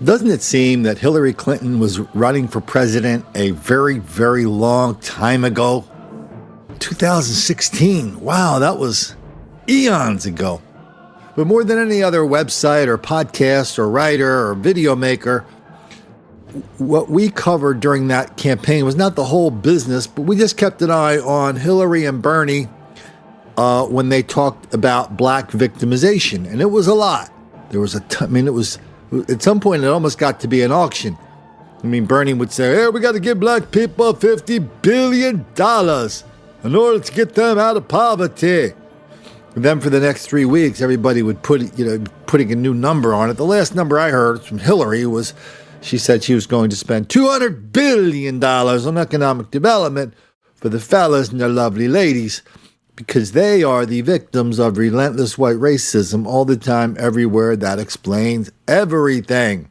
Doesn't it seem that Hillary Clinton was running for president a very, very long time ago? 2016. Wow, that was eons ago. But more than any other website or podcast or writer or video maker, what we covered during that campaign was not the whole business, but we just kept an eye on Hillary and Bernie when they talked about black victimization. And it was a lot. There was it was, at some point, it almost got to be an auction. I mean, Bernie would say, hey, we got to give black people $50 billion in order to get them out of poverty. And then for the next 3 weeks, everybody would putting a new number on it. The last number I heard from Hillary was, she said she was going to spend $200 billion on economic development for the fellas and their lovely ladies, because they are the victims of relentless white racism all the time, everywhere. That explains everything.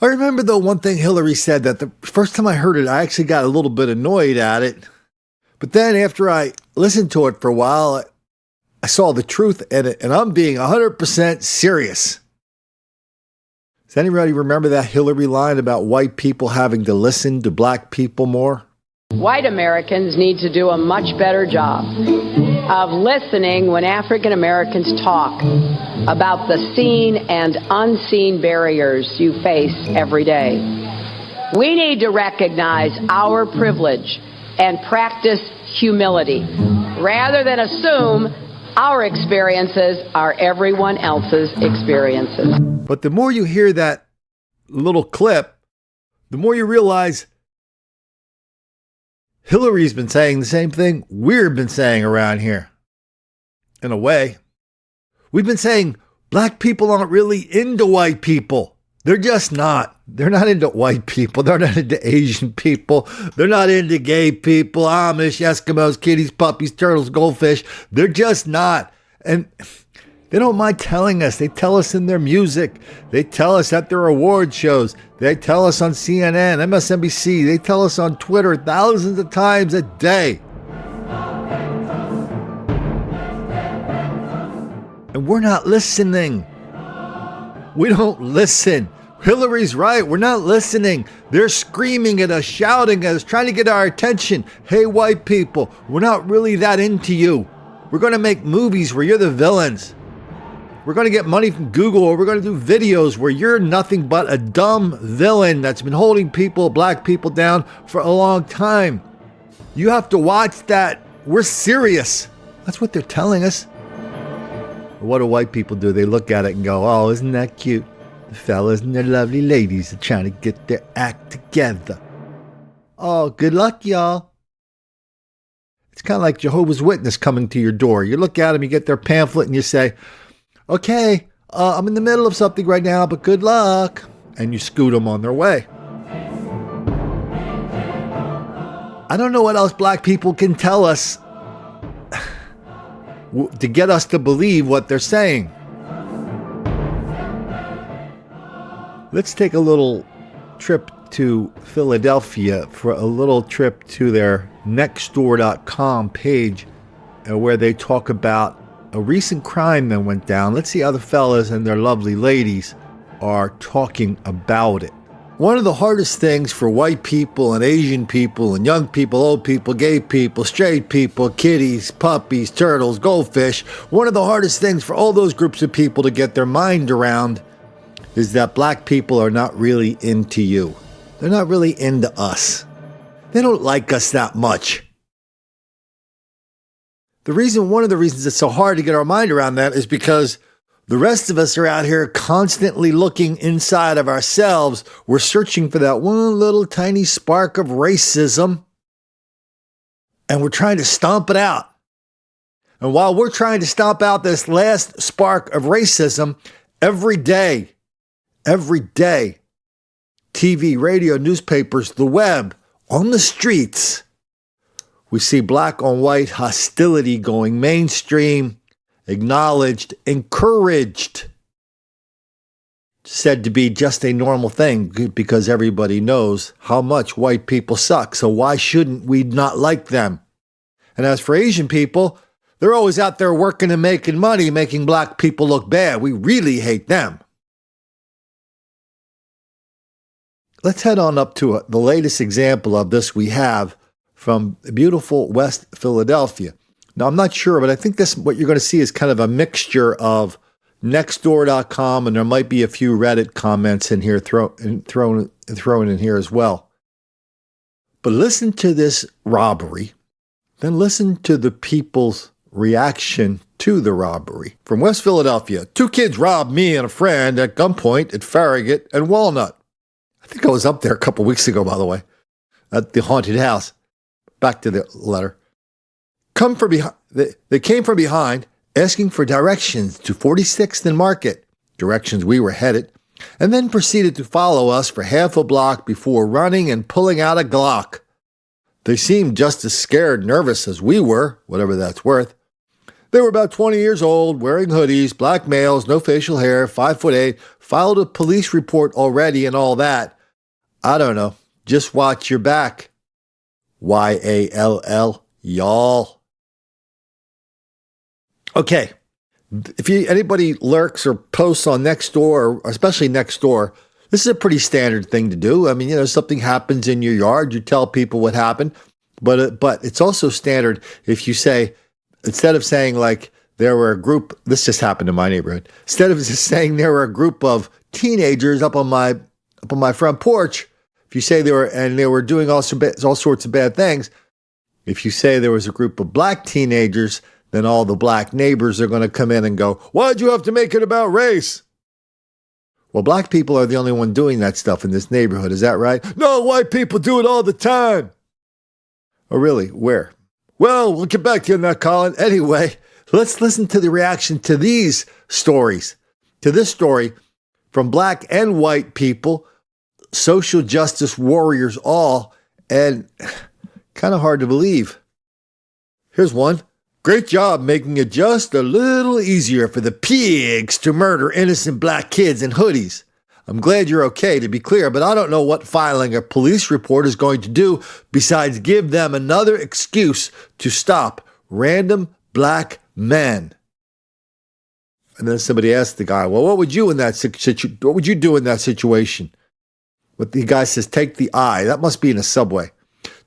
I remember, though, one thing Hillary said that the first time I heard it, I actually got a little bit annoyed at it. But then after I listened to it for a while, I saw the truth in it, and I'm being 100% serious. Does anybody remember that Hillary line about white people having to listen to black people more? White Americans need to do a much better job of listening when African Americans talk about the seen and unseen barriers you face every day. We need to recognize our privilege and practice humility, rather than assume our experiences are everyone else's experiences. But the more you hear that little clip, the more you realize Hillary's been saying the same thing we've been saying around here. In a way, we've been saying black people aren't really into white people. They're just not. They're not into white people. They're not into Asian people. They're not into gay people, Amish, Eskimos, kitties, puppies, turtles, goldfish. They're just not. And they don't mind telling us. They tell us in their music. They tell us at their award shows. They tell us on CNN, MSNBC. They tell us on Twitter thousands of times a day. And we're not listening. We don't listen. Hillary's right. We're not listening. They're screaming at us, shouting at us, trying to get our attention. Hey, white people, we're not really that into you. We're going to make movies where you're the villains. We're going to get money from Google, or we're going to do videos where you're nothing but a dumb villain that's been holding people, black people, down for a long time. You have to watch that. We're serious. That's what they're telling us. What do white people do? They look at it and go, oh, isn't that cute? The fellas and their lovely ladies are trying to get their act together. Oh, good luck, y'all. It's kind of like Jehovah's Witness coming to your door. You look at them, you get their pamphlet, and you say, okay, I'm in the middle of something right now, but good luck. And you scoot them on their way. I don't know what else black people can tell us to get us to believe what they're saying. Let's take a little trip to Philadelphia for a little trip to their nextdoor.com page where they talk about a recent crime that went down. Let's see how the fellas and their lovely ladies are talking about it. One of the hardest things for white people and Asian people and young people, old people, gay people, straight people, kitties, puppies, turtles, goldfish, one of the hardest things for all those groups of people to get their mind around is that black people are not really into you. They're not really into us. They don't like us that much. One of the reasons it's so hard to get our mind around that is because the rest of us are out here constantly looking inside of ourselves. We're searching for that one little tiny spark of racism, and we're trying to stomp it out. And while we're trying to stomp out this last spark of racism, every day, TV, radio, newspapers, the web, on the streets, we see black on white hostility going mainstream, acknowledged, encouraged, said to be just a normal thing because everybody knows how much white people suck. So why shouldn't we not like them? And as for Asian people, they're always out there working and making money, making black people look bad. We really hate them. let's head on up to the latest example of this we have from beautiful West Philadelphia. Now, I'm not sure, but I think what you're going to see is kind of a mixture of Nextdoor.com, and there might be a few Reddit comments in here thrown in here as well. But listen to this robbery, then listen to the people's reaction to the robbery. From West Philadelphia, 2 kids robbed me and a friend at gunpoint at Farragut and Walnut. I think I was up there a couple weeks ago, by the way, at the haunted house. Back to the letter. They came from behind, asking for directions to 46th and Market, directions we were headed, and then proceeded to follow us for half a block before running and pulling out a Glock. They seemed just as scared, nervous as we were, whatever that's worth. They were about 20 years old, wearing hoodies, black males, no facial hair, 5'8", filed a police report already and all that. I don't know. Just watch your back. YALL, y'all. Okay, if anybody lurks or posts on Nextdoor, or especially Nextdoor, this is a pretty standard thing to do. I mean, something happens in your yard, you tell people what happened, but it's also standard if you say, instead of saying like there were a group, this just happened in my neighborhood, instead of just saying there were a group of teenagers up on my front porch, if you say they were doing all sorts of bad things, if you say there was a group of black teenagers, then all the black neighbors are going to come in and go, why'd you have to make it about race? Well, black people are the only one doing that stuff in this neighborhood. Is that right? No, white people do it all the time. Oh, really? Where? Well, we'll get back to you on that, Colin. Anyway, let's listen to the reaction to these stories. To this story from black and white people, social justice warriors all, and kind of hard to believe. Here's one. Great job making it just a little easier for the pigs to murder innocent black kids in hoodies. I'm glad you're okay, to be clear, but I don't know what filing a police report is going to do besides give them another excuse to stop random black men. And then somebody asked the guy, well, what would you do in that situation? But the guy says, take the I. That must be in a subway.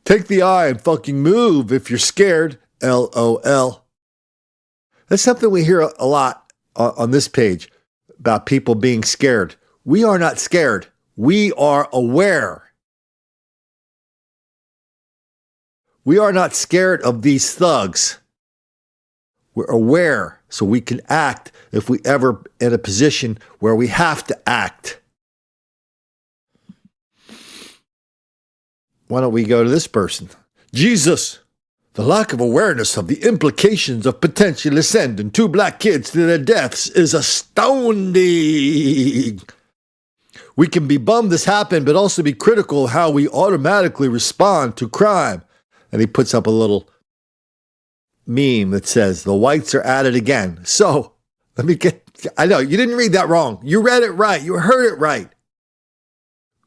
Take the I and fucking move if you're scared. LOL. That's something we hear a lot on this page about people being scared. We are not scared. We are aware. We are not scared of these thugs. We're aware so we can act if we ever in a position where we have to act. Why don't we go to this person? Jesus. The lack of awareness of the implications of potentially sending 2 black kids to their deaths is astounding. We can be bummed this happened, but also be critical of how we automatically respond to crime. And he puts up a little meme that says, the whites are at it again. So, I know, you didn't read that wrong. You read it right. You heard it right.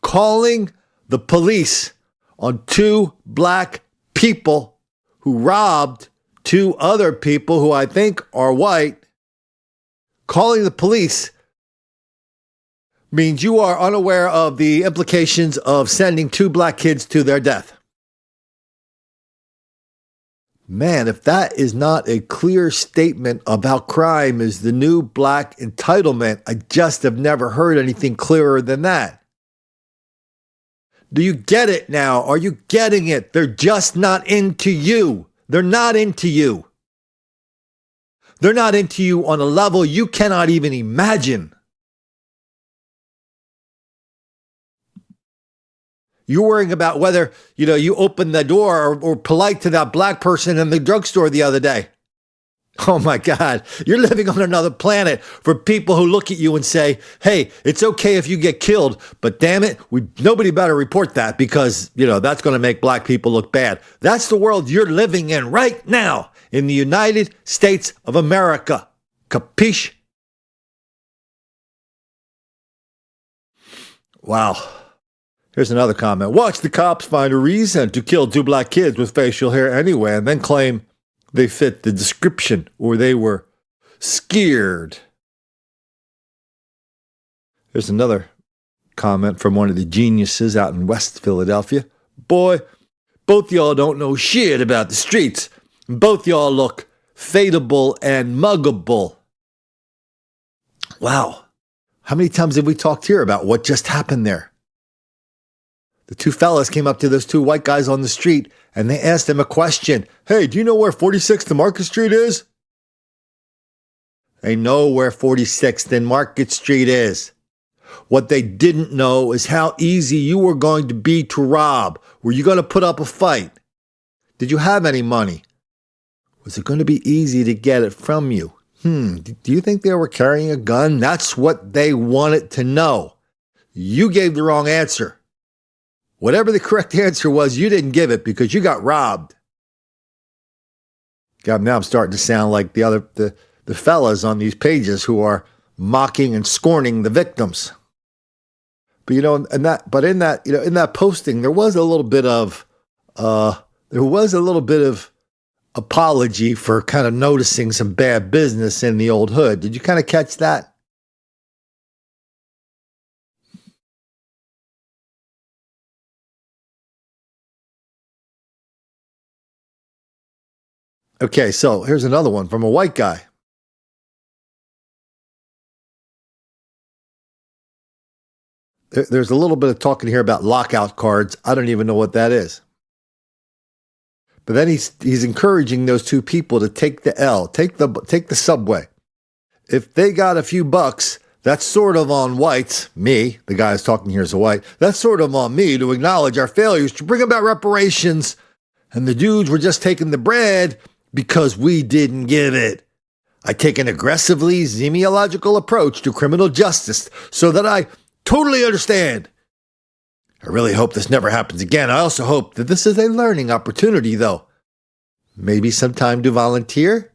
Calling the police on 2 black people who robbed 2 other people who I think are white, calling the police means you are unaware of the implications of sending 2 black kids to their death. Man, if that is not a clear statement about crime is the new black entitlement, I just have never heard anything clearer than that. Do you get it now? Are you getting it? They're just not into you. They're not into you. They're not into you on a level you cannot even imagine. You're worrying about whether, you open the door or polite to that black person in the drugstore the other day. Oh my God, you're living on another planet for people who look at you and say, hey, it's okay if you get killed, but damn it, nobody better report that because, that's going to make black people look bad. That's the world you're living in right now in the United States of America. Capiche? Wow. Here's another comment. Watch the cops find a reason to kill 2 black kids with facial hair anyway and then claim they fit the description or they were scared. There's another Comment from one of the geniuses out in West Philadelphia. Boy, both y'all don't know shit about the streets. Both y'all look fadeable and muggable. Wow. How many times have we talked here about what just happened there? The two fellas came up to those two white guys on the street and they asked them a question. Hey, do you know where 46th and Market Street is? They know where 46th and Market Street is. What they didn't know is how easy you were going to be to rob. Were you going to put up a fight? Did you have any money? Was it going to be easy to get it from you? Do you think they were carrying a gun? That's what they wanted to know. You gave the wrong answer. Whatever the correct answer was, you didn't give it because you got robbed. God, now I'm starting to sound like the fellas on these pages who are mocking and scorning the victims. But in that posting, there was a little bit of apology for kind of noticing some bad business in the old hood. Did you kind of catch that? Okay, so here's another one from a white guy. There's a little bit of talking here about lockout cards. I don't even know what that is. But then he's encouraging those two people to take the L, take the subway. If they got a few bucks, that's sort of on whites, me, the guy who's talking here is a white, that's sort of on me to acknowledge our failures to bring about reparations. And the dudes were just taking the bread because we didn't give it. I take an aggressively semiological approach to criminal justice so that I totally understand. I really hope this never happens again. I also hope that this is a learning opportunity, though. Maybe some time to volunteer?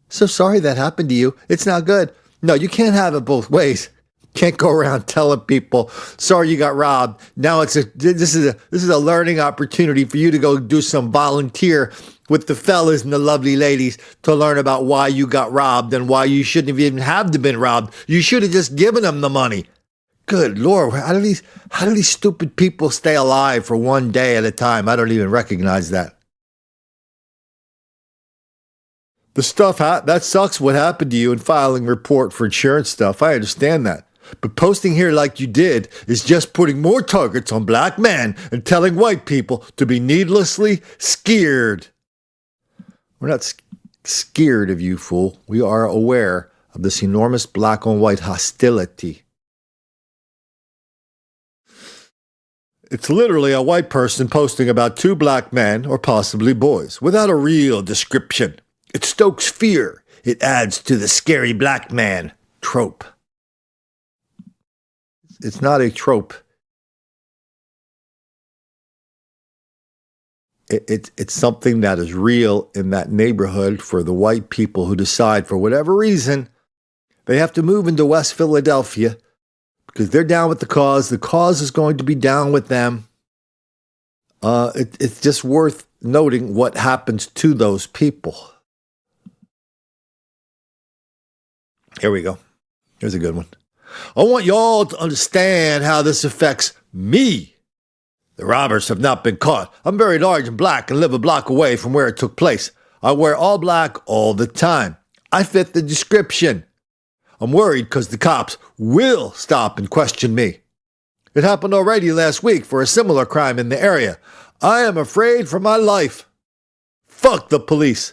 So sorry that happened to you. It's not good. No, you can't have it both ways. Can't go around telling people, sorry you got robbed. Now this is a learning opportunity for you to go do some volunteer with the fellas and the lovely ladies to learn about why you got robbed and why you shouldn't have even have to been robbed. You should have just given them the money. Good Lord, how do these stupid people stay alive for one day at a time? I don't even recognize that. The stuff, that sucks what happened to you in filing report for insurance stuff. I understand that. But posting here like you did is just putting more targets on black men and telling white people to be needlessly scared. We're not scared of you, fool. We are aware of this enormous black on white hostility. It's literally a white person posting about two black men, or possibly boys, without a real description. It stokes fear. It adds to the scary black man trope. It's not a trope. It's something that is real in that neighborhood for the white people who decide, for whatever reason, they have to move into West Philadelphia because they're down with the cause. The cause is going to be down with them. It's just worth noting what happens to those people. Here we go. Here's a good one. I want y'all to understand how this affects me. The robbers have not been caught. I'm very large and black and live a block away from where it took place. I wear all black all the time. I fit the description. I'm worried because the cops will stop and question me. It happened already last week for a similar crime in the area. I am afraid for my life. Fuck the police.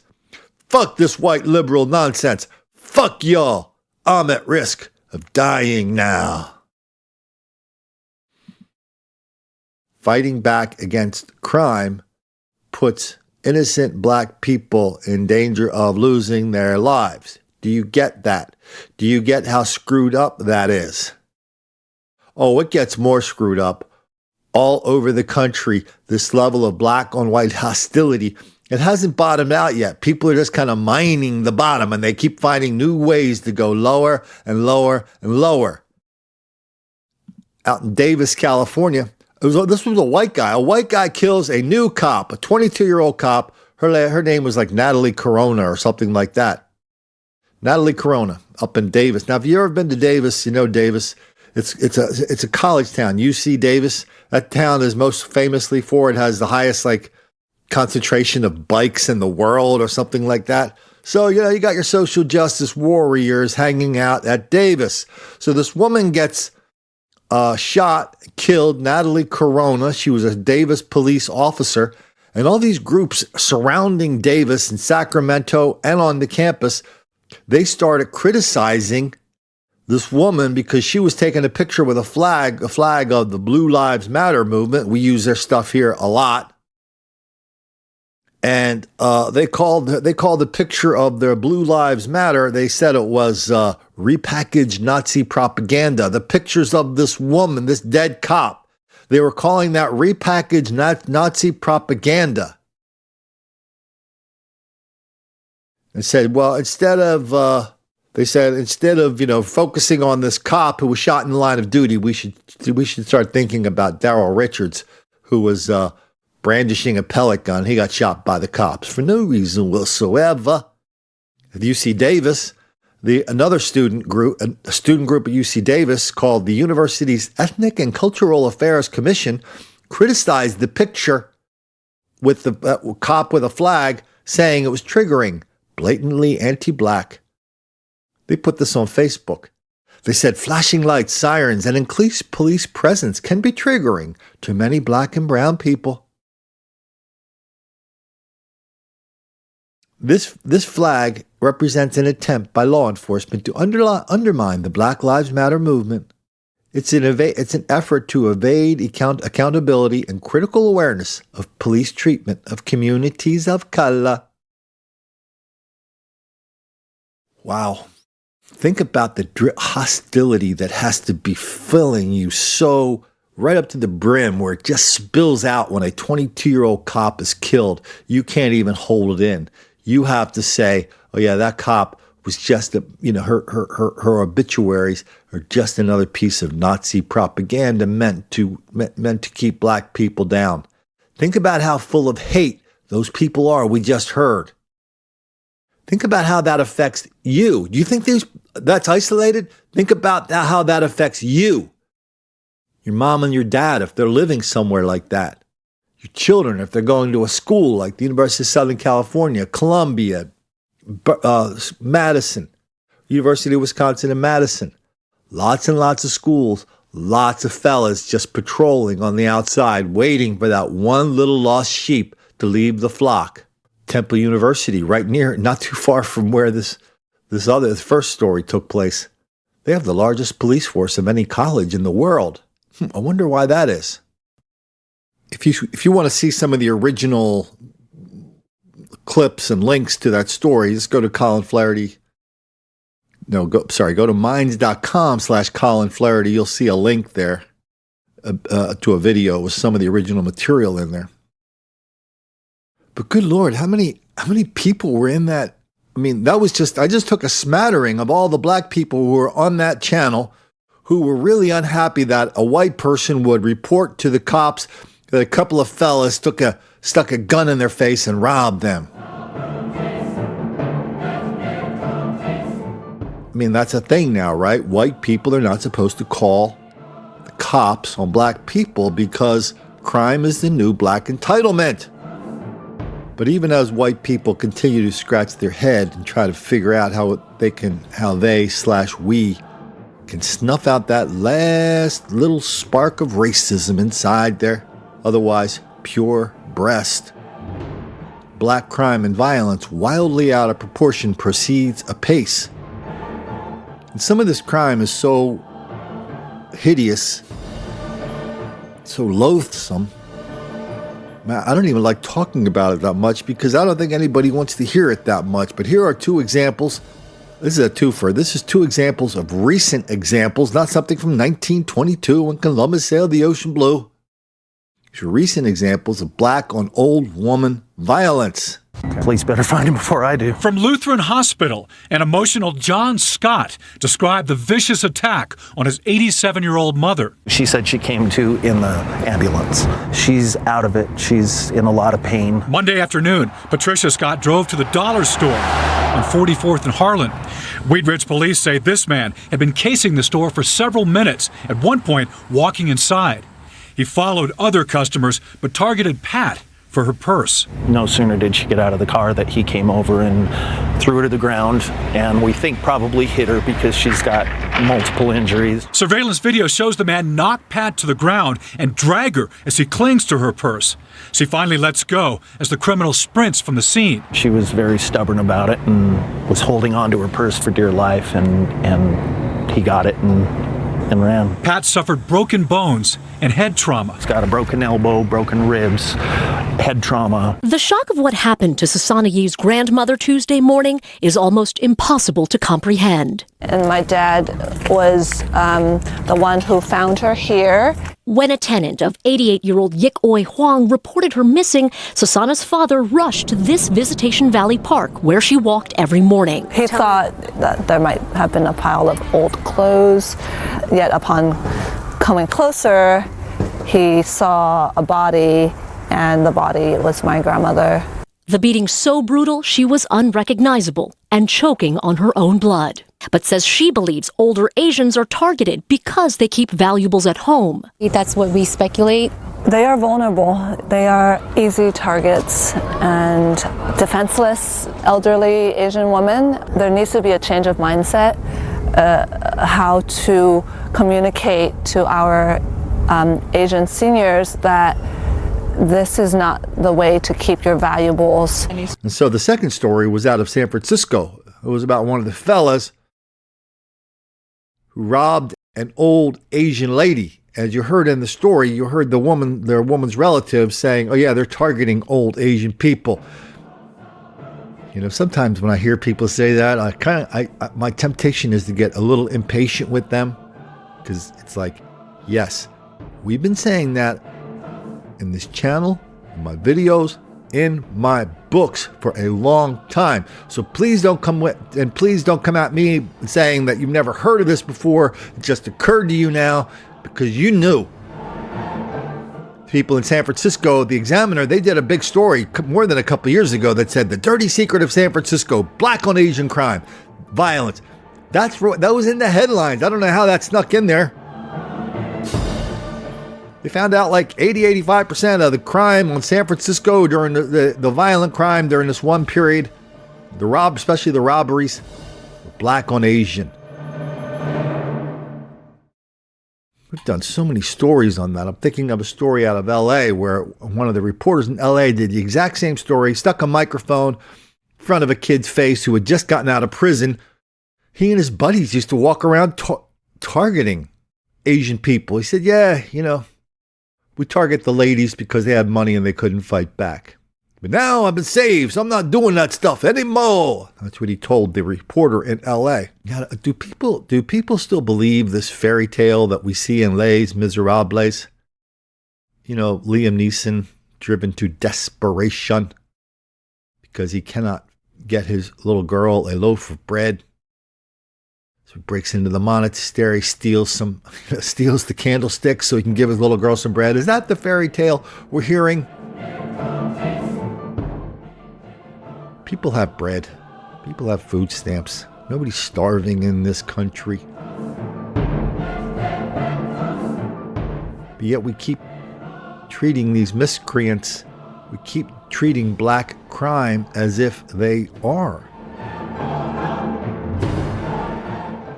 Fuck this white liberal nonsense. Fuck y'all. I'm at risk of dying now. Fighting back against crime puts innocent black people in danger of losing their lives. Do you get that? Do you get how screwed up that is? Oh, it gets more screwed up. All over the country, this level of black on white hostility, it hasn't bottomed out yet. People are just kind of mining the bottom and they keep finding new ways to go lower and lower and lower. Out in Davis, California, this was a white guy. A white guy kills a new cop, a 22-year-old cop. Her name was like Natalie Corona or something like that. Natalie Corona up in Davis. Now, if you've ever been to Davis, you know Davis It's a college town, UC Davis. That town is most famously for it has the highest concentration of bikes in the world or something like that. So, you got your social justice warriors hanging out at Davis. So this woman gets shot, killed, Natalie Corona. She was a Davis police officer. And all these groups surrounding Davis in Sacramento and on the campus, they started criticizing this woman because she was taking a picture with a flag of the Blue Lives Matter movement. We use their stuff here a lot. And they called the picture of their Blue Lives Matter, they said it was repackaged Nazi propaganda. The pictures of this woman, this dead cop, they were calling that repackaged Nazi propaganda. And said, well, instead of focusing on this cop who was shot in the line of duty, we should start thinking about Darryl Richards, who was brandishing a pellet gun. He got shot by the cops for no reason whatsoever. At UC Davis, a student group at UC Davis called the university's Ethnic and Cultural Affairs Commission criticized the picture with the cop with a flag, saying it was triggering, blatantly anti-black. They put this on Facebook. They said flashing lights, sirens, and increased police presence can be triggering to many black and brown people. This flag represents an attempt by law enforcement to undermine the Black Lives Matter movement. It's an effort to evade accountability and critical awareness of police treatment of communities of color. Wow. Think about the hostility that has to be filling you so right up to the brim where it just spills out when a 22-year-old cop is killed. You can't even hold it in. You have to say, oh yeah, that cop was just her obituaries are just another piece of Nazi propaganda meant to keep black people down. Think about how full of hate those people are. We just heard. Think about how that affects you. Do you think that's isolated? Think about how that affects you. Your mom and your dad, if they're living somewhere like that. Your children, if they're going to a school like the University of Southern California, Columbia, Madison, University of Wisconsin in Madison. Lots and lots of schools, lots of fellas just patrolling on the outside, waiting for that one little lost sheep to leave the flock. Temple University, right near, not too far from where this first story took place. They have the largest police force of any college in the world. I wonder why that is. If you want to see some of the original clips and links to that story, just go to Colin Flaherty. Go to minds.com/Colin Flaherty. You'll see a link there to a video with some of the original material in there. But good Lord, how many people were in that? I mean, I just took a smattering of all the black people who were on that channel who were really unhappy that a white person would report to the cops that a couple of fellas stuck a gun in their face and robbed them. I mean, that's a thing now, right? White people are not supposed to call the cops on black people because crime is the new black entitlement. But even as white people continue to scratch their head and try to figure out how they we can snuff out that last little spark of racism inside their otherwise pure breast, black crime and violence wildly out of proportion proceeds apace. And some of this crime is so hideous, so loathsome. I don't even like talking about it that much because I don't think anybody wants to hear it that much. But here are two examples. This is a twofer. This is two examples of recent examples, not something from 1922 when Columbus sailed the ocean blue. These are recent examples of black on old woman violence. Police better find him before I do. From Lutheran Hospital, an emotional John Scott described the vicious attack on his 87-year-old mother. She said she came to in the ambulance. She's out of it. She's in a lot of pain. Monday afternoon, Patricia Scott drove to the dollar store on 44th and Harlan. Wheat Ridge police say this man had been casing the store for several minutes, at one point walking inside. He followed other customers, but targeted Pat for her purse. No sooner did she get out of the car that he came over and threw her to the ground, and we think probably hit her because she's got multiple injuries. Surveillance video shows the man knock Pat to the ground and drag her as he clings to her purse. She finally lets go as the criminal sprints from the scene. She was very stubborn about it and was holding on to her purse for dear life, and he got it and ran. Pat suffered broken bones and head trauma. He's got a broken elbow, broken ribs, head trauma. The shock of what happened to Susana Yee's grandmother Tuesday morning is almost impossible to comprehend. And my dad was the one who found her here. When a tenant of 88-year-old Yik Oi Huang reported her missing, Susana's father rushed to this Visitation Valley Park, where she walked every morning. He thought that there might have been a pile of old clothes, yet upon coming closer, he saw a body, and the body was my grandmother. The beating so brutal she was unrecognizable and choking on her own blood. But says she believes older Asians are targeted because they keep valuables at home. That's what we speculate. They are vulnerable. They are easy targets and defenseless elderly Asian women. There needs to be a change of mindset, how to communicate to our Asian seniors that this is not the way to keep your valuables. And so the second story was out of San Francisco. It was about one of the fellas who robbed an old Asian lady. As you heard in the story, you heard their woman's relatives saying, oh yeah, they're targeting old Asian people. You know, sometimes when I hear people say that, my temptation is to get a little impatient with them, because it's like, yes, we've been saying that in this channel, in my videos, in my books for a long time. So please don't come at me saying that you've never heard of this before. It just occurred to you now because you knew. People in San Francisco, the Examiner, they did a big story more than a couple of years ago that said the dirty secret of San Francisco, black on Asian crime, violence. That was in the headlines. I don't know how that snuck in there. They found out like 85% of the crime on San Francisco during the violent crime during this one period, especially the robberies, were black on Asian. We've done so many stories on that. I'm thinking of a story out of LA where one of the reporters in LA did the exact same story, stuck a microphone in front of a kid's face who had just gotten out of prison. He and his buddies used to walk around targeting Asian people. He said, yeah, we target the ladies because they had money and they couldn't fight back. But now I've been saved, so I'm not doing that stuff anymore. That's what he told the reporter in L.A. Now, do people still believe this fairy tale that we see in Les Miserables? Liam Neeson driven to desperation because he cannot get his little girl a loaf of bread. So he breaks into the monastery, steals the candlestick so he can give his little girl some bread. Is that the fairy tale we're hearing? People have bread. People have food stamps. Nobody's starving in this country. But yet we keep treating these miscreants, we keep treating black crime as if they are.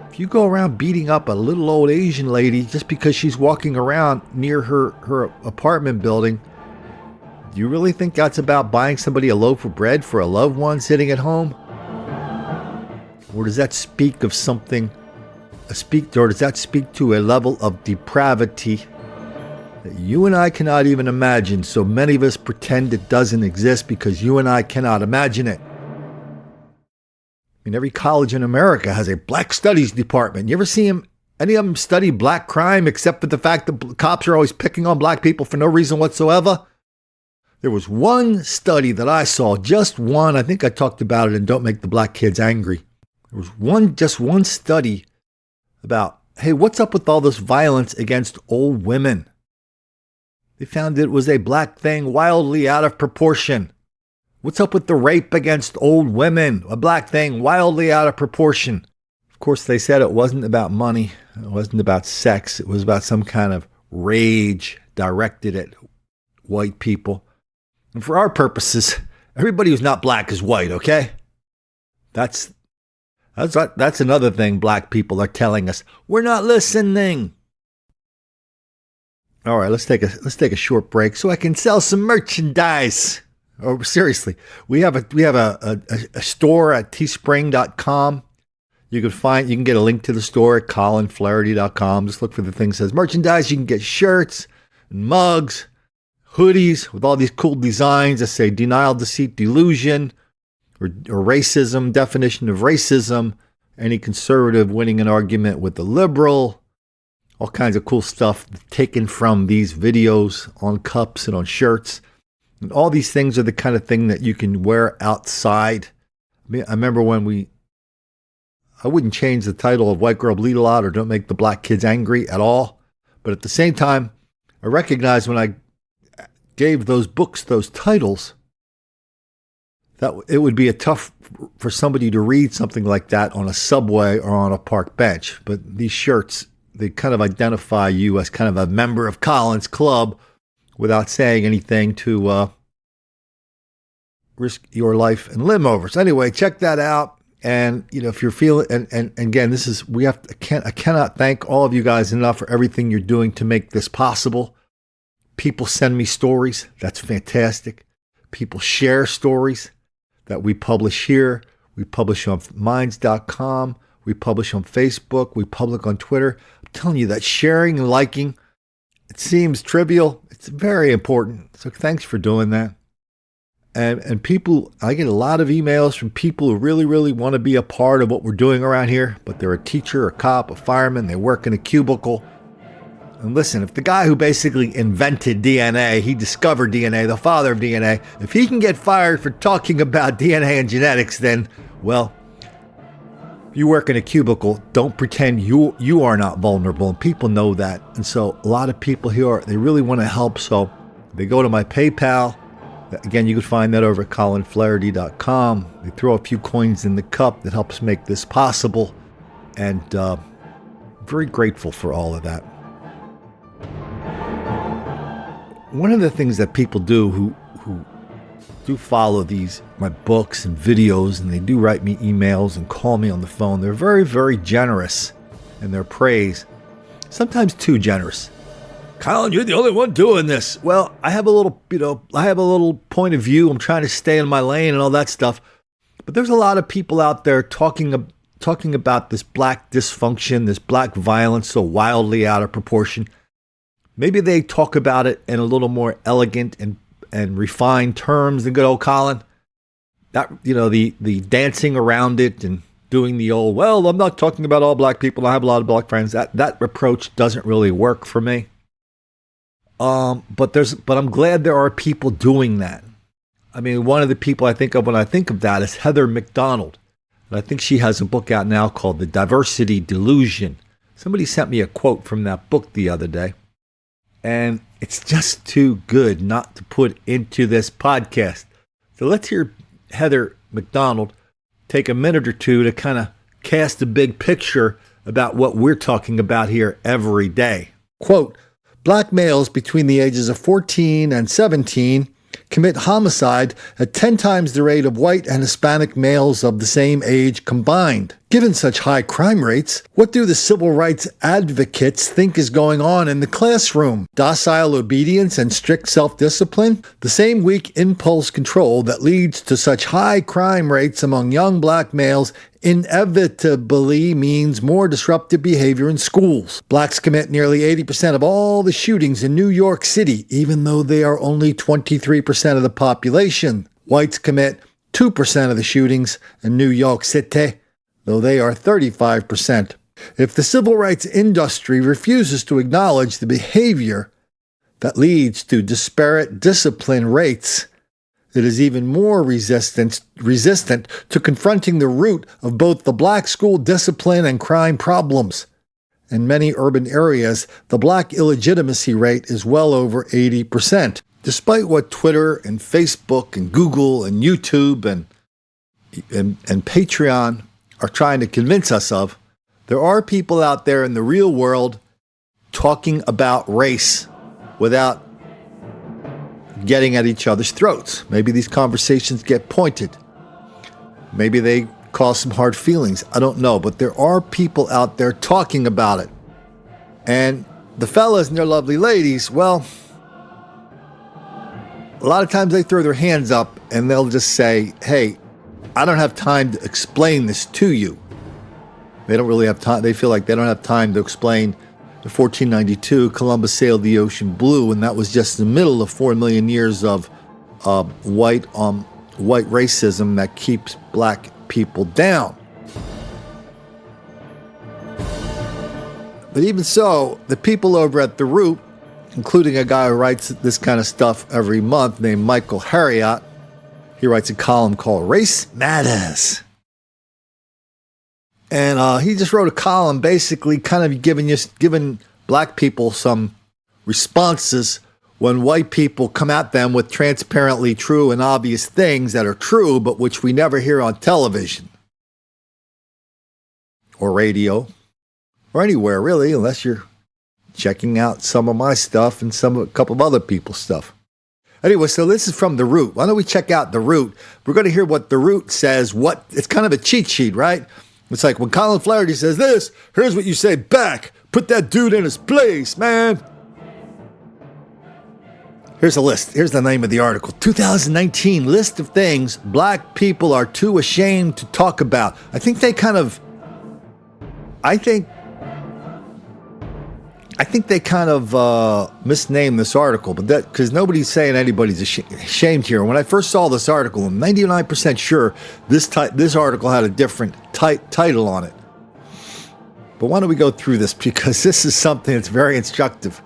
If you go around beating up a little old Asian lady just because she's walking around near her apartment building, do you really think that's about buying somebody a loaf of bread for a loved one sitting at home? Or does that speak of something, or does that speak to a level of depravity that you and I cannot even imagine? So many of us pretend it doesn't exist because you and I cannot imagine it. Every college in America has a Black Studies department. You ever see them Any of them study black crime except for the fact that cops are always picking on black people for no reason whatsoever? There was one study that I saw, just one. I think I talked about it in Don't Make the Black Kids Angry. There was just one study about, hey, what's up with all this violence against old women? They found it was a black thing wildly out of proportion. What's up with the rape against old women? A black thing wildly out of proportion. Of course, they said it wasn't about money. It wasn't about sex. It was about some kind of rage directed at white people. And for our purposes, everybody who's not black is white, okay? That's another thing black people are telling us. We're not listening. All right, let's take a short break so I can sell some merchandise. Oh, seriously, we have a store at teespring.com. You can get a link to the store at colinflaherty.com. Just look for the thing that says merchandise. You can get shirts and mugs, hoodies with all these cool designs that say denial, deceit, delusion, or racism, definition of racism, any conservative winning an argument with the liberal, all kinds of cool stuff taken from these videos on cups and on shirts. And all these things are the kind of thing that you can wear outside. I remember when I wouldn't change the title of White Girl Bleed a Lot or Don't Make the Black Kids Angry at all. But at the same time, I recognized when I gave those books those titles, that it would be tough for somebody to read something like that on a subway or on a park bench. But these shirts, they kind of identify you as kind of a member of Colin's club without saying anything to risk your life and limb over. So anyway, check that out. And if you're feeling, and again, I cannot thank all of you guys enough for everything you're doing to make this possible. People send me stories. That's fantastic. People share stories that we publish here. We publish on minds.com. We publish on Facebook. We publish on Twitter. I'm telling you that sharing and liking, it seems trivial. It's very important. So thanks for doing that. And people, I get a lot of emails from people who really, really want to be a part of what we're doing around here, but they're a teacher, a cop, a fireman, they work in a cubicle. And listen, if the guy who basically invented DNA, he discovered DNA, the father of DNA, if he can get fired for talking about DNA and genetics, then, well, you work in a cubicle, don't pretend you are not vulnerable. And people know that. And so a lot of people here, they really want to help. So they go to my PayPal. Again, you can find that over at colinflaherty.com. They throw a few coins in the cup that helps make this possible. And very grateful for all of that. One of the things that people do who do follow my books and videos, and they do write me emails and call me on the phone, they're very, very generous in their praise. Sometimes too generous. Colin, you're the only one doing this. Well, I have a little point of view. I'm trying to stay in my lane and all that stuff. But there's a lot of people out there talking about this black dysfunction, this black violence so wildly out of proportion. Maybe they talk about it in a little more elegant and refined terms than good old Colin. That, the dancing around it and doing the old, well, I'm not talking about all black people. I have a lot of black friends. That approach doesn't really work for me. But I'm glad there are people doing that. I mean, one of the people I think of when I think of that is Heather McDonald. And I think she has a book out now called The Diversity Delusion. Somebody sent me a quote from that book the other day. And it's just too good not to put into this podcast. So let's hear Heather McDonald take a minute or two to kind of cast a big picture about what we're talking about here every day. Quote, black males between the ages of 14 and 17 commit homicide at 10 times the rate of white and Hispanic males of the same age combined. Given such high crime rates, what do the civil rights advocates think is going on in the classroom? Docile obedience and strict self-discipline? The same weak impulse control that leads to such high crime rates among young black males inevitably means more disruptive behavior in schools. Blacks commit nearly 80% of all the shootings in New York City, even though they are only 23% of the population. Whites commit 2% of the shootings in New York City, though they are 35%. If the civil rights industry refuses to acknowledge the behavior that leads to disparate discipline rates, it is even more resistant to confronting the root of both the black school discipline and crime problems. In many urban areas, the black illegitimacy rate is well over 80%. Despite what Twitter and Facebook and Google and YouTube and Patreon are trying to convince us of, there are people out there in the real world talking about race without getting at each other's throats. Maybe these conversations get pointed. Maybe they cause some hard feelings. I don't know. But there are people out there talking about it. And the fellas and their lovely ladies, well, a lot of times they throw their hands up and they'll just say, hey, I don't have time to explain this to you. They don't really have time. They feel like they don't have time to explain. In 1492, Columbus sailed the ocean blue, and that was just in the middle of 4 million years of white racism that keeps black people down. But even so, the people over at The Root, including a guy who writes this kind of stuff every month named Michael Herald, he writes a column called Race Matters. And he just wrote a column basically kind of giving black people some responses when white people come at them with transparently true and obvious things that are true, but which we never hear on television or radio or anywhere really, unless you're checking out some of my stuff and a couple of other people's stuff. Anyway, so this is from The Root. Why don't we check out The Root? We're going to hear what The Root says. It's kind of a cheat sheet, right? It's like when Colin Flaherty says this, here's what you say back. Put that dude in his place, man. Here's a list. Here's the name of the article. 2019 list of things black people are too ashamed to talk about. I think they kind of misnamed this article, but that because nobody's saying anybody's ashamed here. When I first saw this article, I'm 99% sure this article had a different title on it. But why don't we go through this, because this is something that's very instructive.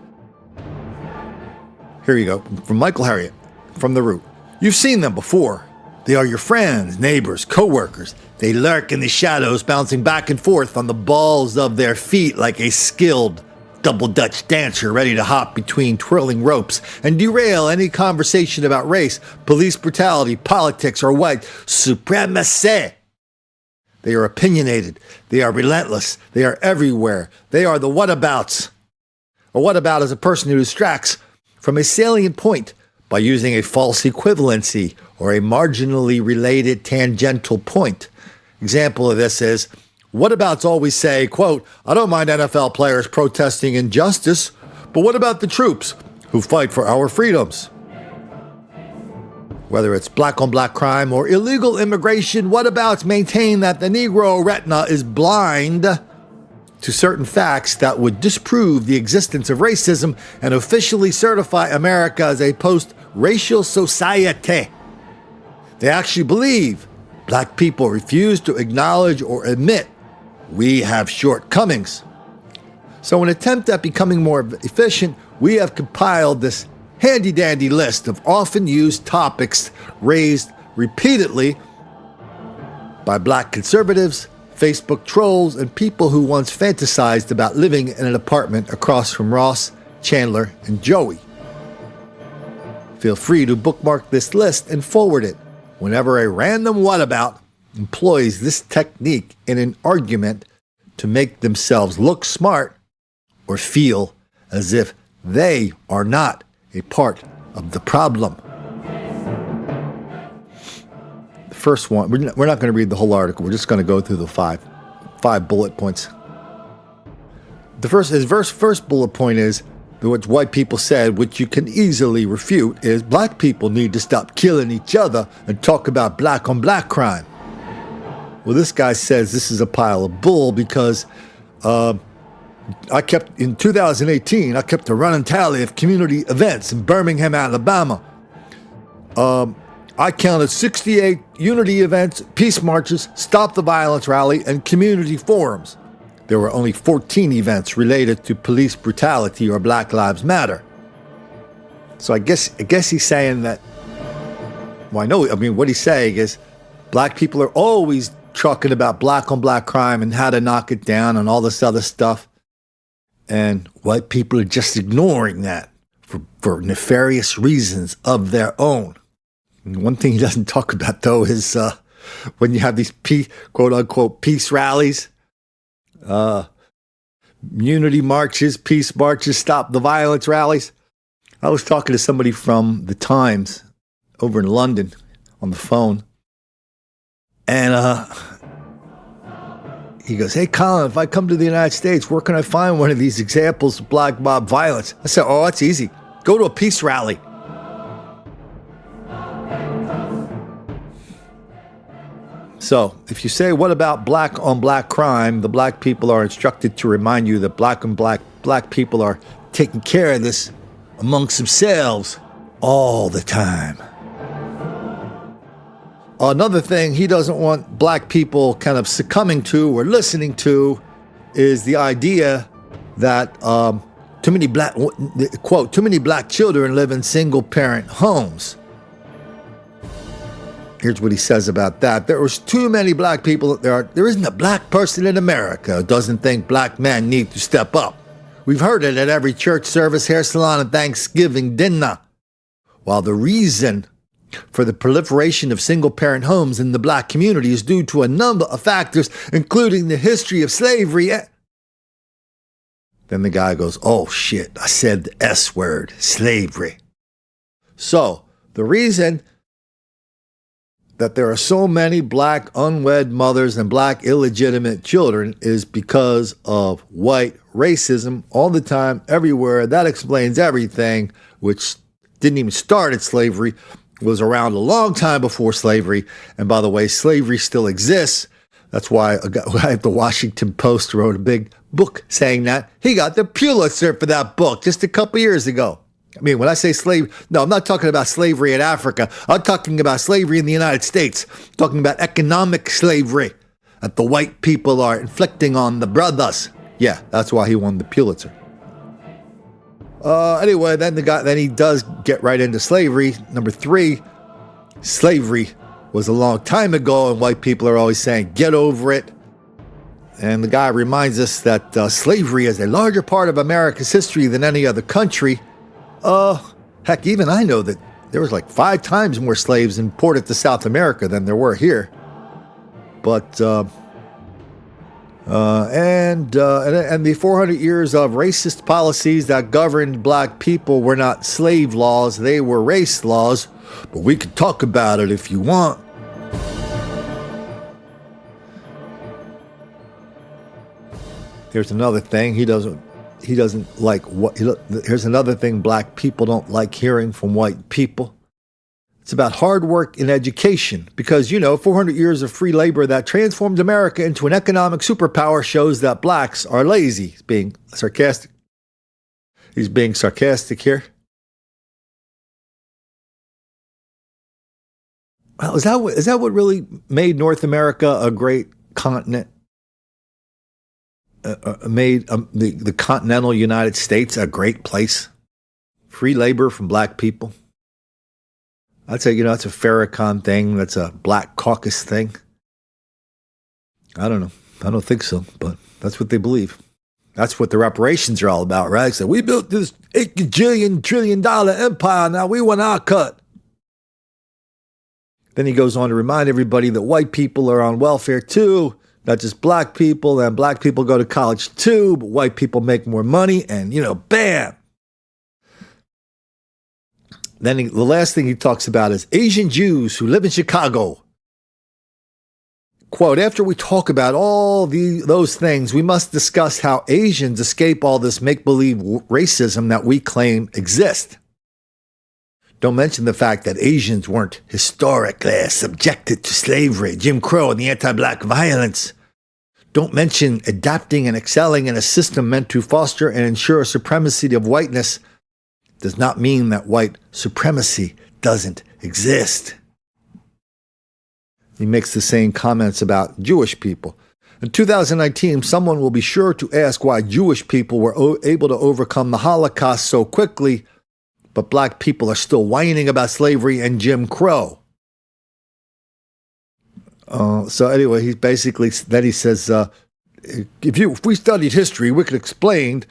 Here you go, from Michael Herald, from The Root. You've seen them before. They are your friends, neighbors, co-workers. They lurk in the shadows, bouncing back and forth on the balls of their feet like a skilled double Dutch dancer ready to hop between twirling ropes and derail any conversation about race, police brutality, politics, or white supremacy. They are opinionated. They are relentless. They are everywhere. They are the whatabouts. A whatabout is a person who distracts from a salient point by using a false equivalency or a marginally related tangential point. Example of this is, whatabouts always say, quote, I don't mind NFL players protesting injustice, but what about the troops who fight for our freedoms? Whether it's black-on-black crime or illegal immigration, whatabouts maintain that the Negro retina is blind to certain facts that would disprove the existence of racism and officially certify America as a post-racial society. They actually believe black people refuse to acknowledge or admit we have shortcomings. So in an attempt at becoming more efficient, we have compiled this handy-dandy list of often used topics raised repeatedly by black conservatives, Facebook trolls, and people who once fantasized about living in an apartment across from Ross, Chandler, and Joey. Feel free to bookmark this list and forward it whenever a random whatabout employs this technique in an argument to make themselves look smart or feel as if they are not a part of the problem. The first one, we're not going to read the whole article. We're just going to go through the five bullet points. His first bullet point is, which white people said, which you can easily refute, is black people need to stop killing each other and talk about black-on-black crime. Well, this guy says this is a pile of bull because in 2018, I kept a running tally of community events in Birmingham, Alabama. I counted 68 unity events, peace marches, stop the violence rally, and community forums. there were only 14 events related to police brutality or Black Lives Matter. So I guess he's saying that, well, I mean, what he's saying is black people are always talking about black on black crime and how to knock it down and all this other stuff. And white people are just ignoring that for nefarious reasons of their own. And one thing he doesn't talk about, though, is when you have these quote unquote peace rallies, unity marches, peace marches, stop the violence rallies. I was talking to somebody from the Times over in London on the phone. And he goes, "Hey, Colin, if I come to the United States, where can I find one of these examples of black mob violence?" I said, "Oh, that's easy. Go to a peace rally." So if you say, what about black on black crime? The black people are instructed to remind you that black people are taking care of this amongst themselves all the time. Another thing he doesn't want black people kind of succumbing to or listening to is the idea that too many black children live in single parent homes. Here's what he says about that. There was too many black people. There isn't a black person in America who doesn't think black men need to step up. We've heard it at every church service, hair salon, and Thanksgiving dinner. While the reason for the proliferation of single-parent homes in the black community is due to a number of factors, including the history of slavery. Then the guy goes, "Oh shit, I said the S word, slavery." So the reason that there are so many black unwed mothers and black illegitimate children is because of white racism all the time, everywhere. That explains everything, which didn't even start at slavery, was around a long time before slavery. And by the way, slavery still exists. That's why a guy at the Washington Post wrote a big book saying that. He got the Pulitzer for that book just a couple years ago. I mean, when I say slave, no, I'm not talking about slavery in Africa. I'm talking about slavery in the United States. I'm talking about economic slavery that the white people are inflicting on the brothers. Yeah, that's why he won the Pulitzer. Anyway, then he does get right into slavery. Number 3, slavery was a long time ago, and white people are always saying, get over it. And the guy reminds us that slavery is a larger part of America's history than any other country. Heck, even I know that there was like 5 times more slaves imported to South America than there were here. But and the 400 years of racist policies that governed black people were not slave laws, they were race laws. But we can talk about it if you want. Here's another thing he doesn't like. Here's another thing black people don't like hearing from white people. It's about hard work in education because, 400 years of free labor that transformed America into an economic superpower shows that blacks are lazy. He's being sarcastic. He's being sarcastic here. Well, is that what really made North America a great continent? Made the continental United States a great place? Free labor from black people. I'd say, it's a Farrakhan thing. That's a Black Caucus thing. I don't know. I don't think so, but that's what they believe. That's what the reparations are all about, right? So we built this $8 gajillion trillion empire. Now we want our cut. Then he goes on to remind everybody that white people are on welfare too, not just black people, and black people go to college too, but white people make more money, and, bam. Then the last thing he talks about is Asian Jews who live in Chicago. Quote, after we talk about all those things, we must discuss how Asians escape all this make-believe racism that we claim exists. Don't mention the fact that Asians weren't historically subjected to slavery, Jim Crow, and the anti-black violence. Don't mention adapting and excelling in a system meant to foster and ensure supremacy of whiteness does not mean that white supremacy doesn't exist. He makes the same comments about Jewish people. In 2019, someone will be sure to ask why Jewish people were able to overcome the Holocaust so quickly, but black people are still whining about slavery and Jim Crow. So anyway, he basically, then he says, if we studied history, we could explain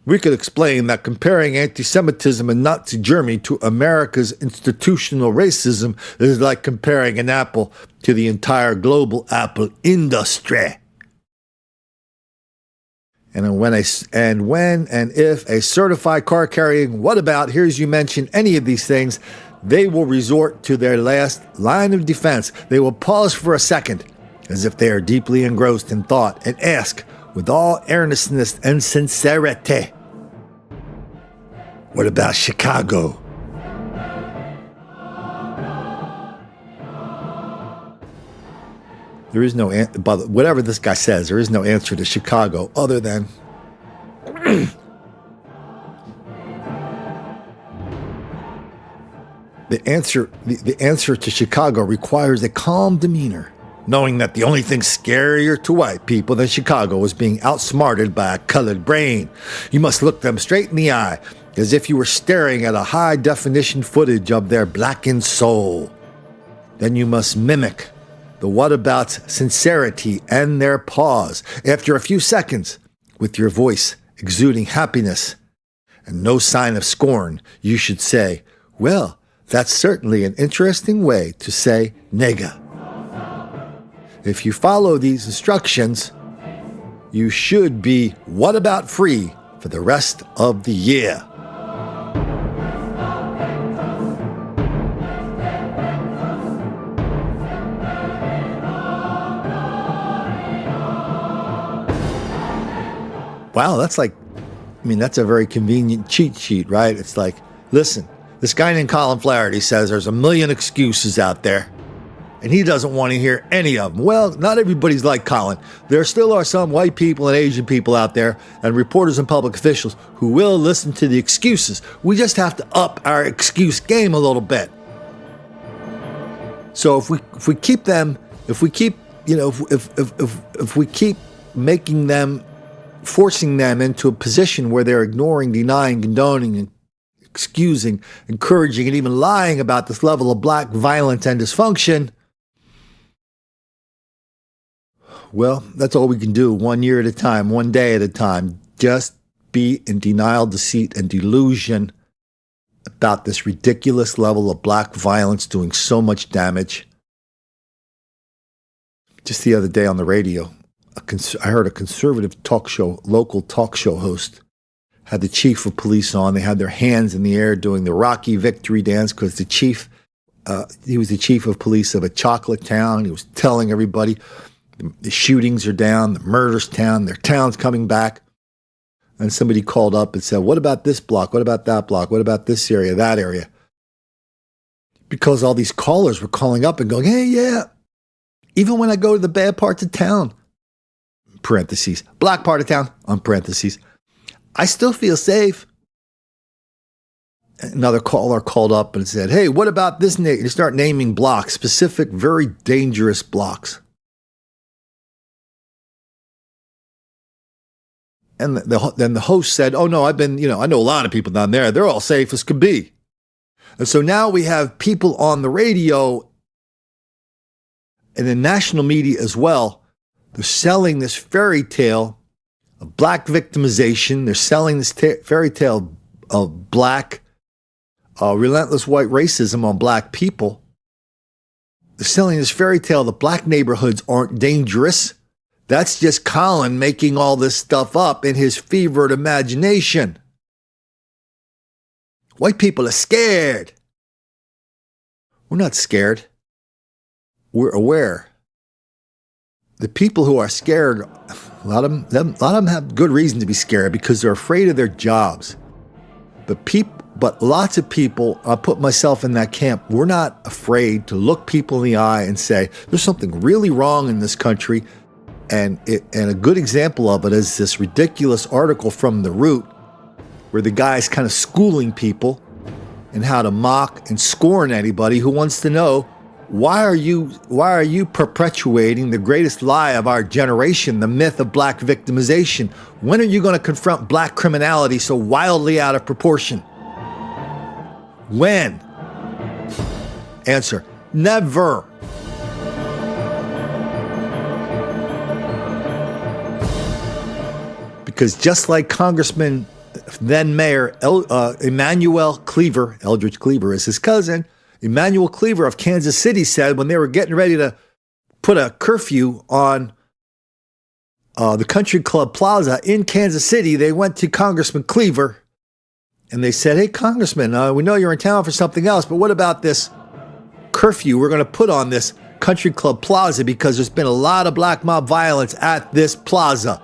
that comparing anti-Semitism in Nazi Germany to America's institutional racism is like comparing an apple to the entire global apple industry. And when and if a certified car carrying whatabout hears you mention any of these things, they will resort to their last line of defense. They will pause for a second, as if they are deeply engrossed in thought, and ask, with all earnestness and sincerity, what about Chicago? There is no, but whatever this guy says, there is no answer to Chicago other than the answer to Chicago requires a calm demeanor, knowing that the only thing scarier to white people than Chicago is being outsmarted by a colored brain. You must look them straight in the eye, as if you were staring at a high-definition footage of their blackened soul. Then you must mimic the whatabout's sincerity and their pause. After a few seconds, with your voice exuding happiness and no sign of scorn, you should say, well, that's certainly an interesting way to say nigga. If you follow these instructions, you should be whatabout free for the rest of the year. Wow, that's a very convenient cheat sheet, right? It's like, listen, this guy named Colin Flaherty says there's a million excuses out there, and he doesn't want to hear any of them. Well, not everybody's like Colin. There still are some white people and Asian people out there, and reporters and public officials who will listen to the excuses. We just have to up our excuse game a little bit. So if we keep making them, forcing them into a position where they're ignoring, denying, condoning, and excusing, encouraging, and even lying about this level of black violence and dysfunction, well, that's all we can do, 1 year at a time, 1 day at a time. Just be in denial, deceit, and delusion about this ridiculous level of black violence doing so much damage. Just the other day on the radio, I heard a conservative local talk show host had the chief of police on. They had their hands in the air doing the Rocky victory dance because he was the chief of police of a chocolate town. He was telling everybody the shootings are down, the murders down, their town's coming back. And somebody called up and said, what about this block? What about that block? What about this area, that area? Because all these callers were calling up and going, hey, yeah, even when I go to the bad parts of town, parentheses, black part of town, on parentheses, I still feel safe. Another caller called up and said, hey, what about this? You start naming blocks, specific, very dangerous blocks. And then the host said, oh no, I know a lot of people down there. They're all safe as could be. And so now we have people on the radio and the national media as well. They're selling this fairy tale of black victimization. They're selling this fairy tale of black, relentless white racism on black people. They're selling this fairy tale that black neighborhoods aren't dangerous. That's just Colin making all this stuff up in his fevered imagination. White people are scared. We're not scared. We're aware. The people who are scared, a lot of them have good reason to be scared because they're afraid of their jobs. But lots of people, I put myself in that camp, we're not afraid to look people in the eye and say, there's something really wrong in this country. And a good example of it is this ridiculous article from The Root, where the guy's kind of schooling people in how to mock and scorn anybody who wants to know Why are you perpetuating the greatest lie of our generation, the myth of black victimization? When are you going to confront black criminality so wildly out of proportion? When? Answer, never. Because just like Congressman, then Mayor Emanuel Cleaver, Eldridge Cleaver is his cousin, Emanuel Cleaver of Kansas City said when they were getting ready to put a curfew on the Country Club Plaza in Kansas City, they went to Congressman Cleaver and they said, hey, Congressman, we know you're in town for something else, but what about this curfew we're going to put on this Country Club Plaza because there's been a lot of black mob violence at this plaza.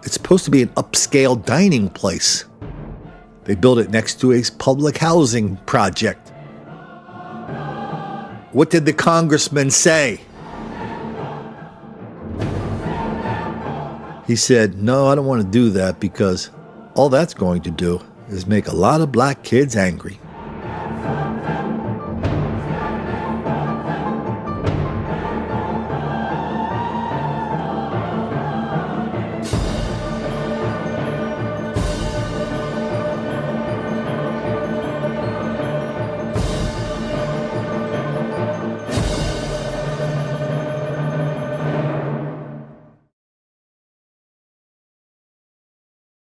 It's supposed to be an upscale dining place. They built it next to a public housing project. What did the congressman say? He said, no, I don't want to do that because all that's going to do is make a lot of black kids angry.